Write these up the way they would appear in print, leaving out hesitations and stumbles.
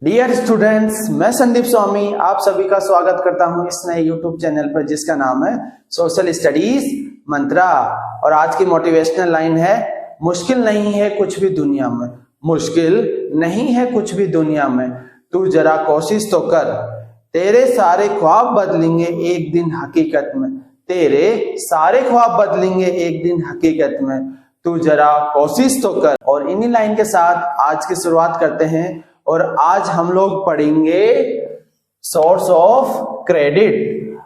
Dear students, मैं संदीप स्वामी आप सभी का स्वागत करता हूं इस नए यूट्यूब चैनल पर जिसका नाम है सोशल स्टडीज मंत्रा। और आज की मोटिवेशनल लाइन है, मुश्किल नहीं है कुछ भी दुनिया में, मुश्किल नहीं है कुछ भी दुनिया में, तू जरा कोशिश तो कर, तेरे सारे ख्वाब बदलेंगे एक दिन हकीकत में, तेरे सारे ख्वाब बदलेंगे एक दिन हकीकत में, तू जरा कोशिश तो कर। और इन्हीं लाइन के साथ आज की शुरुआत करते हैं। और आज हम लोग पढ़ेंगे सोर्स ऑफ क्रेडिट।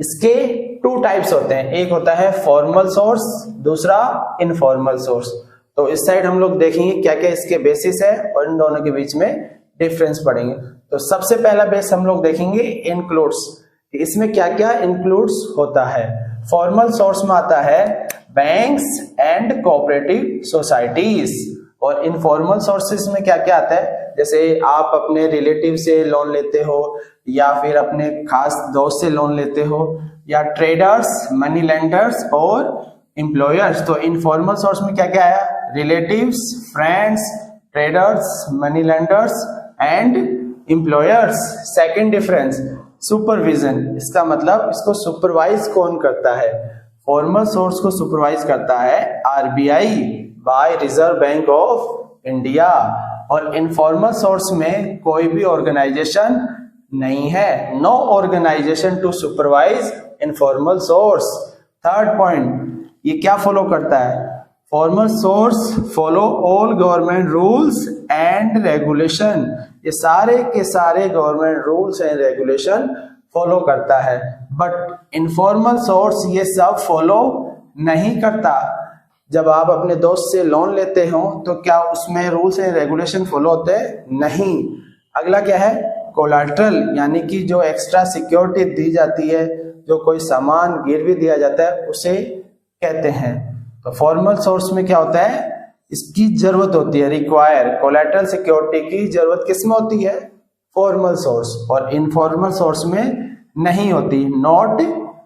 इसके टू टाइप्स होते हैं, एक होता है फॉर्मल सोर्स, दूसरा इनफॉर्मल सोर्स। तो इस साइड हम लोग देखेंगे क्या क्या इसके बेसिस है और इन दोनों के बीच में डिफरेंस पढ़ेंगे। तो सबसे पहला बेस हम लोग देखेंगे इंक्लूड्स, इसमें क्या क्या इंक्लूड्स होता है। फॉर्मल सोर्स में आता है बैंक्स एंड कोऑपरेटिव सोसाइटीज, और इनफॉर्मल सोर्सेज में क्या क्या आता है, जैसे आप अपने रिलेटिव से लोन लेते हो या फिर अपने खास दोस्त से लोन लेते हो, या ट्रेडर्स, मनी लेंडर्स और एम्प्लॉयर्स। तो इनफॉर्मल सोर्स में क्या क्या आया, relatives, friends, traders, money lenders and employers. Second difference supervision, इसका मतलब इसको सुपरवाइज कौन करता है। फॉर्मल सोर्स को सुपरवाइज करता है RBI by Reserve Bank of India, और इनफॉर्मल सोर्स में कोई भी ऑर्गेनाइजेशन नहीं है, no organisation to supervise informal source. Third point, ये क्या फॉलो करता है, formal source follow all government rules and regulation, ये सारे के सारे government rules and regulation follow करता है। बट इनफॉर्मल सोर्स ये सब फॉलो नहीं करता। जब आप अपने दोस्त से लोन लेते हो तो क्या उसमें रूल्स एंड रेगुलेशन फॉलो होते हैं? नहीं। अगला क्या है, कोलैटरल, यानी कि जो एक्स्ट्रा सिक्योरिटी दी जाती है, जो कोई सामान गिरवी दिया जाता है, उसे कहते हैं। तो फॉर्मल सोर्स में क्या होता है, इसकी जरूरत होती है, रिक्वायर, कोलैटरल सिक्योरिटी की जरूरत किसमें होती है, फॉर्मल सोर्स, और इनफॉर्मल सोर्स में नहीं होती, not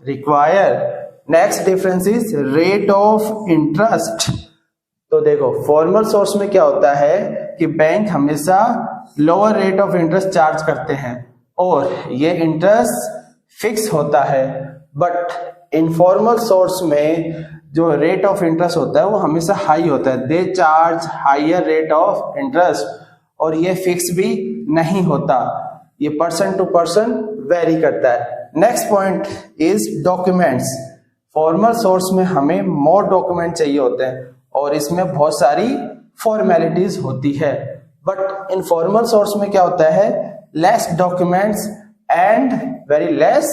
require. Next difference is rate of interest. तो देखो फॉर्मल सोर्स में क्या होता है कि बैंक हमेशा lower rate of interest charge करते हैं और ये इंटरेस्ट फिक्स होता है। बट इनफॉर्मल सोर्स में जो रेट ऑफ इंटरेस्ट होता है वो हमेशा हाई होता है, they charge higher rate of interest, और ये फिक्स भी नहीं होता, ये पर्सन टू पर्सन वेरी करता है। Next point is documents. Formal source में हमें मोर डॉक्यूमेंट चाहिए होते हैं और इसमें बहुत सारी फॉर्मेलिटीज होती है। बट इनफॉर्मल सोर्स में क्या होता है, less documents and very less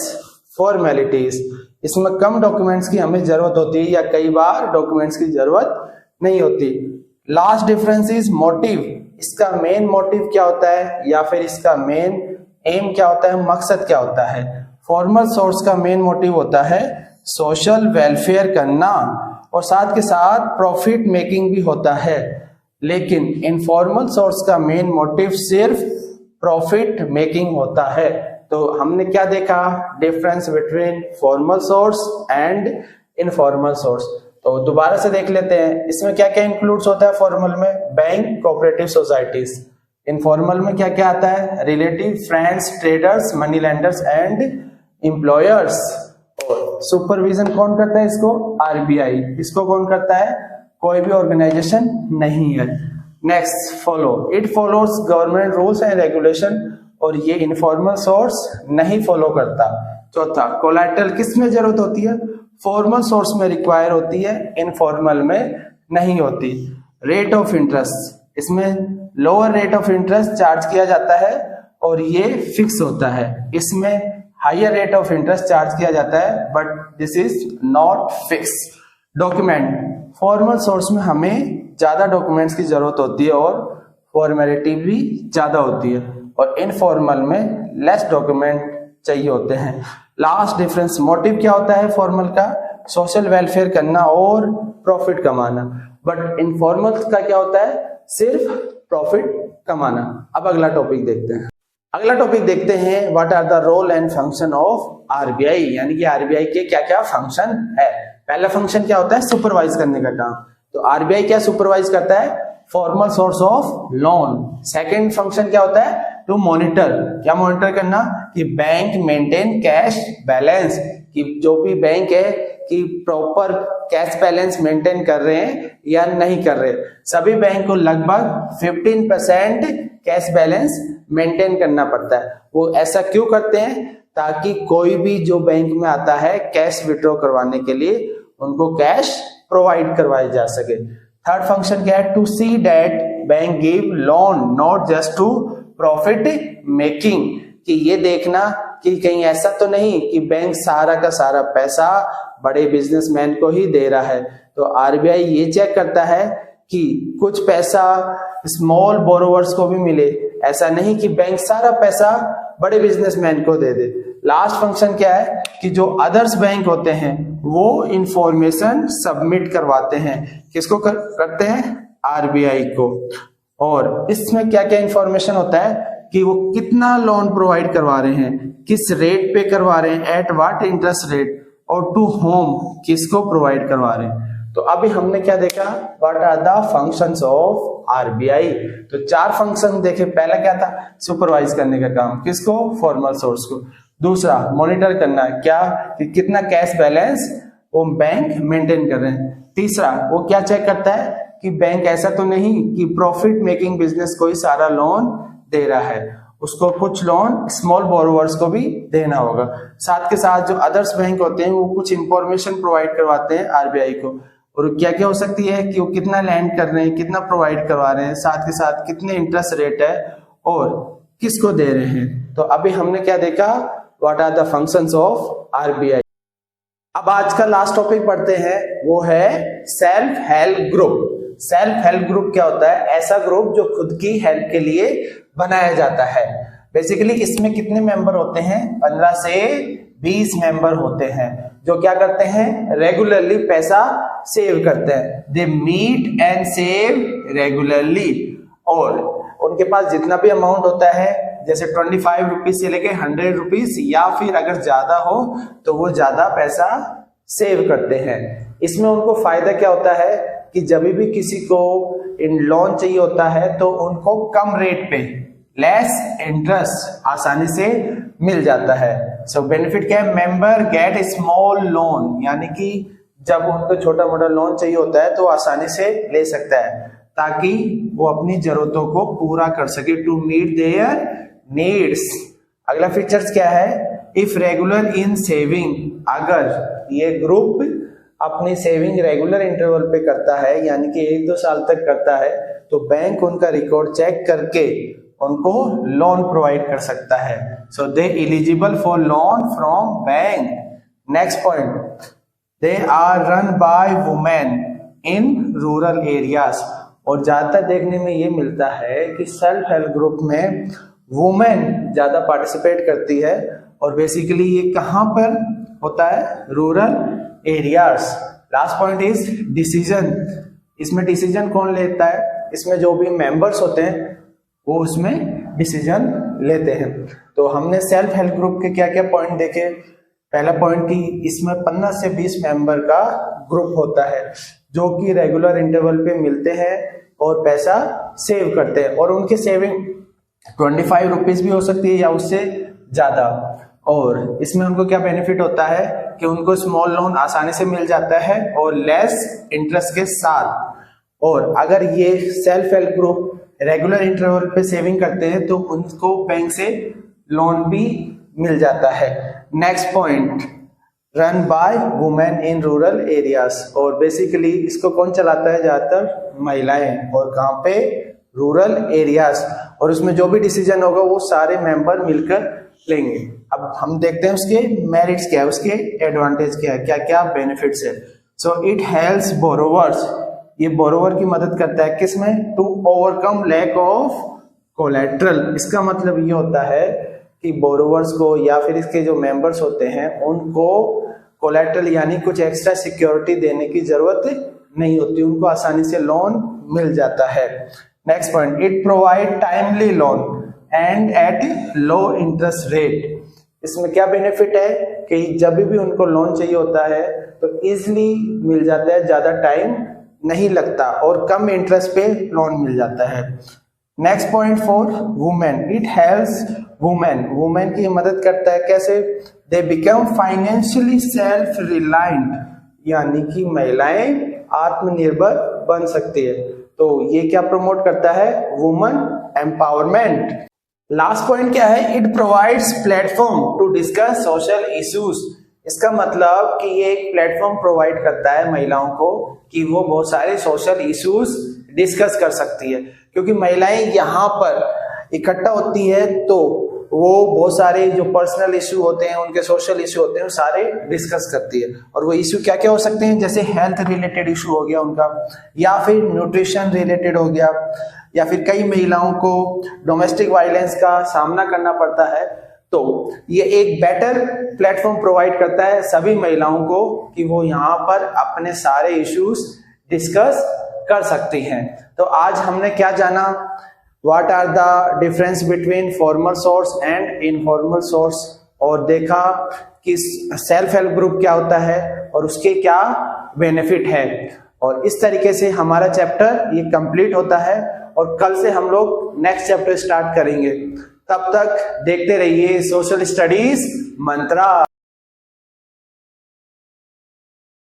formalities. इसमें कम डॉक्यूमेंट्स की हमें जरूरत होती है या कई बार डॉक्यूमेंट्स की जरूरत नहीं होती। लास्ट डिफरेंस इज मोटिव, इसका मेन मोटिव क्या होता है या फिर इसका मेन एम क्या होता है, मकसद क्या होता है। फॉर्मल सोर्स का मेन मोटिव होता है सोशल वेलफेयर करना और साथ के साथ प्रॉफिट मेकिंग भी होता है, लेकिन इनफॉर्मल सोर्स का मेन मोटिव सिर्फ प्रॉफिट मेकिंग होता है। तो हमने क्या देखा, difference between formal source and informal source. तो दोबारा से देख लेते हैं, इसमें क्या क्या इंक्लूड्स होता है फॉर्मल में, बैंक, कोऑपरेटिव सोसाइटीज। इनफॉर्मल में क्या क्या आता है, relative, friends, traders, money lenders and employers. और सुपरविजन कौन करता है इसको, आरबीआई। इसको कौन करता है, कोई भी ऑर्गेनाइजेशन नहीं है। Next, follow, it follows government rules and regulation, और ये इनफॉर्मल सोर्स नहीं फॉलो करता। चौथा, कोलैटरल किस में जरूरत होती है, फॉर्मल सोर्स में रिक्वायर होती है, इनफॉर्मल में नहीं होती। रेट ऑफ इंटरेस्ट, इसमें lower rate of interest charge किया जाता है और ये फिक्स होता है, इसमें higher rate of interest charge किया जाता है, but this is not fix. Document, formal source में हमें ज्यादा डॉक्यूमेंट्स की जरूरत होती है और फॉर्मेलिटी भी ज्यादा होती है, और इनफॉर्मल में लेस डॉक्यूमेंट चाहिए होते हैं। लास्ट डिफरेंस, मोटिव क्या होता है फॉर्मल का, सोशल वेलफेयर करना और प्रॉफिट कमाना, बट इनफॉर्मल का क्या होता है, सिर्फ प्रॉफिट कमाना। अब अगला टॉपिक देखते हैं। अगला टॉपिक देखते हैं, what are the role and function of RBI, यानी कि आरबीआई के क्या क्या फंक्शन है। पहला फंक्शन क्या होता है, सुपरवाइज करने का काम। तो आरबीआई क्या सुपरवाइज करता है, formal source of loan. Second function क्या होता है, टू मॉनिटर, क्या मॉनिटर करना कि बैंक मेंटेन कैश बैलेंस, कि जो भी बैंक है कि प्रॉपर कैश बैलेंस मेंटेन कर रहे हैं या नहीं कर रहे। सभी बैंक को लगभग 15% कैश बैलेंस मेंटेन करना पड़ता है। वो ऐसा क्यों करते हैं? ताकि कोई भी जो बैंक में आता है कैश विड्रॉ करवाने के लिए उनको कैश प्रोवाइड करवाया जा सके। थर्ड फंक्शन क्या है? To see that bank give loan not just to profit making, कि ये देखना कि कहीं ऐसा तो नहीं कि बैंक सारा का सारा पैसा बड़े बिजनेसमैन को ही दे रहा है। तो आरबीआई ये चेक करता है कि कुछ पैसा स्मॉल बोरोवर्स को भी मिले, ऐसा नहीं कि बैंक सारा पैसा बड़े बिजनेसमैन को दे दे। लास्ट फंक्शन क्या है कि जो अदर्स बैंक होते हैं वो इंफॉर्मेशन सबमिट करवाते हैं, किसको करते हैं? आरबीआई को। और इसमें क्या क्या इंफॉर्मेशन होता है कि वो कितना लोन प्रोवाइड करवा रहे हैं, किस रेट पे करवा रहे हैं, एट व्हाट इंटरेस्ट रेट, और टू होम किसको प्रोवाइड करवा रहे हैं। तो अभी हमने क्या देखा? What are the functions of RBI. तो 4 फंक्शन देखे। पहला क्या था? सुपरवाइज करने का काम, किसको? फॉर्मल सोर्स को। दूसरा मॉनिटर करना, क्या कि कितना कैश बैलेंस वो बैंक मेंटेन कर रहे हैं। तीसरा वो क्या चेक करता है कि बैंक ऐसा तो नहीं कि प्रॉफिट मेकिंग बिजनेस को ही सारा लोन दे रहा है, उसको कुछ लोन स्मॉल बोरोवर्स को भी देना होगा। साथ के साथ जो अदर्स बैंक होते हैं वो कुछ इंफॉर्मेशन प्रोवाइड करवाते हैं आरबीआई को, और क्या क्या हो सकती है कि वो कितना लैंड कर रहे हैं, कितना प्रोवाइड करवा रहे हैं, साथ के साथ कितने इंटरेस्ट रेट है और किसको दे रहे हैं। तो अभी हमने क्या देखा? What are the functions of RBI. अब आज का लास्ट टॉपिक पढ़ते हैं, वो है self help group. Self help group क्या होता है? ऐसा ग्रुप जो खुद की हेल्प के लिए बनाया जाता है। बेसिकली इसमें कितने मेंबर होते हैं? 15 से 20 मेंबर होते हैं, जो क्या करते हैं? रेगुलरली पैसा सेव करते हैं। They meet and save regularly, और उनके पास जितना भी अमाउंट होता है, जैसे 25 रुपीज से लेके 100 रुपीज, या फिर अगर ज्यादा हो तो वो ज्यादा पैसा सेव करते हैं। इसमें उनको फायदा क्या होता है कि जब भी किसी को इन लोन चाहिए होता है तो उनको कम रेट पे, लेस इंटरेस्ट, आसानी से मिल जाता है। सो बेनिफिट क्या है? मेंबर गेट ए स्मॉल लोन, यानी कि जब उनको छोटा मोटा लोन चाहिए होता है तो आसानी से ले सकता है, ताकि वो अपनी जरूरतों को पूरा कर सके, टू मीट देयर नीड्स। अगला फीचर्स क्या है? इफ रेगुलर इन सेविंग, अगर ये ग्रुप अपनी सेविंग रेगुलर इंटरवल पे करता है, यानी कि 1-2 साल तक करता है, तो बैंक उनका रिकॉर्ड चेक करके उनको लोन प्रोवाइड कर सकता है। So they eligible for loan from bank. Next point, they are run by women in rural areas. और ज्यादातर देखने में ये मिलता है कि सेल्फ हेल्प ग्रुप में वुमेन ज्यादा पार्टिसिपेट करती है, और बेसिकली ये कहाँ पर होता है? Rural areas. Last point is decision. इसमें डिसीजन कौन लेता है? इसमें जो भी मेंबर्स होते हैं वो उसमें डिसीजन लेते हैं। तो हमने सेल्फ हेल्प ग्रुप के क्या क्या पॉइंट देखे। पहला पॉइंट कि इसमें 15 से 20 मेंबर का ग्रुप होता है, जो कि रेगुलर इंटरवल पे मिलते हैं और पैसा सेव करते हैं, और उनकी सेविंग 25 रुपीज भी हो सकती है या उससे ज्यादा। और इसमें उनको क्या बेनिफिट होता है कि उनको स्मॉल लोन आसानी से मिल जाता है और लेस इंटरेस्ट के साथ। और अगर ये self help group regular interval पे सेविंग करते हैं तो उनको बैंक से लोन भी मिल जाता है। Next point, run by women in rural areas. और बेसिकली इसको कौन चलाता है? ज्यादातर महिलाएं। और कहाँ पे? Rural areas. और उसमें जो भी डिसीजन होगा वो सारे मेंबर मिलकर लेंगे। अब हम देखते हैं उसके मेरिट्स क्या है, उसके एडवांटेज क्या है, क्या क्या बेनिफिट्स है। सो इट हेल्प्स बोरोवर्स, ये बोरोवर की मदद करता है किसमें? To overcome lack of collateral. इसका मतलब ये होता है कि बोरोवर्स को या फिर इसके जो मेंबर्स होते हैं उनको कोलेट्रल यानी कुछ एक्स्ट्रा सिक्योरिटी देने की जरूरत नहीं होती, उनको आसानी से लोन मिल जाता है। Next point, it provide timely loan and at low interest rate. इसमें क्या बेनिफिट है कि जब भी उनको लोन चाहिए होता है तो इजिली मिल जाता है, ज्यादा टाइम नहीं लगता और कम इंटरेस्ट पे लोन मिल जाता है। Next point 4, women, it helps women, women की मदद करता है कैसे? They become financially self reliant, यानी कि महिलाएं आत्मनिर्भर बन सकती है। तो ये क्या प्रमोट करता है? Woman empowerment. लास्ट पॉइंट क्या है? It provides platform to discuss social issues, इसका मतलब कि ये एक प्लेटफॉर्म प्रोवाइड करता है महिलाओं को कि वो बहुत सारे सोशल इश्यूज डिस्कस कर सकती है, क्योंकि महिलाएं यहाँ पर इकट्ठा होती है तो वो बहुत सारे जो पर्सनल इश्यू होते हैं, उनके सोशल इश्यू होते हैं, वो सारे डिस्कस करती है। और वो इश्यू क्या क्या हो सकते हैं? जैसे हेल्थ रिलेटेड इश्यू हो गया उनका, या फिर न्यूट्रिशन रिलेटेड हो गया, या फिर कई महिलाओं को डोमेस्टिक वायलेंस का सामना करना पड़ता है। तो ये एक बेटर प्लेटफॉर्म प्रोवाइड करता है सभी महिलाओं को कि वो यहाँ पर अपने सारे इश्यूज डिस्कस कर सकती हैं। तो आज हमने क्या जाना? What are the difference between formal source and informal source, और देखा कि सेल्फ हेल्प ग्रुप क्या होता है और उसके क्या बेनिफिट है। और इस तरीके से हमारा चैप्टर ये कंप्लीट होता है और कल से हम लोग नेक्स्ट चैप्टर स्टार्ट करेंगे। तब तक देखते रहिए सोशल स्टडीज मंत्रा।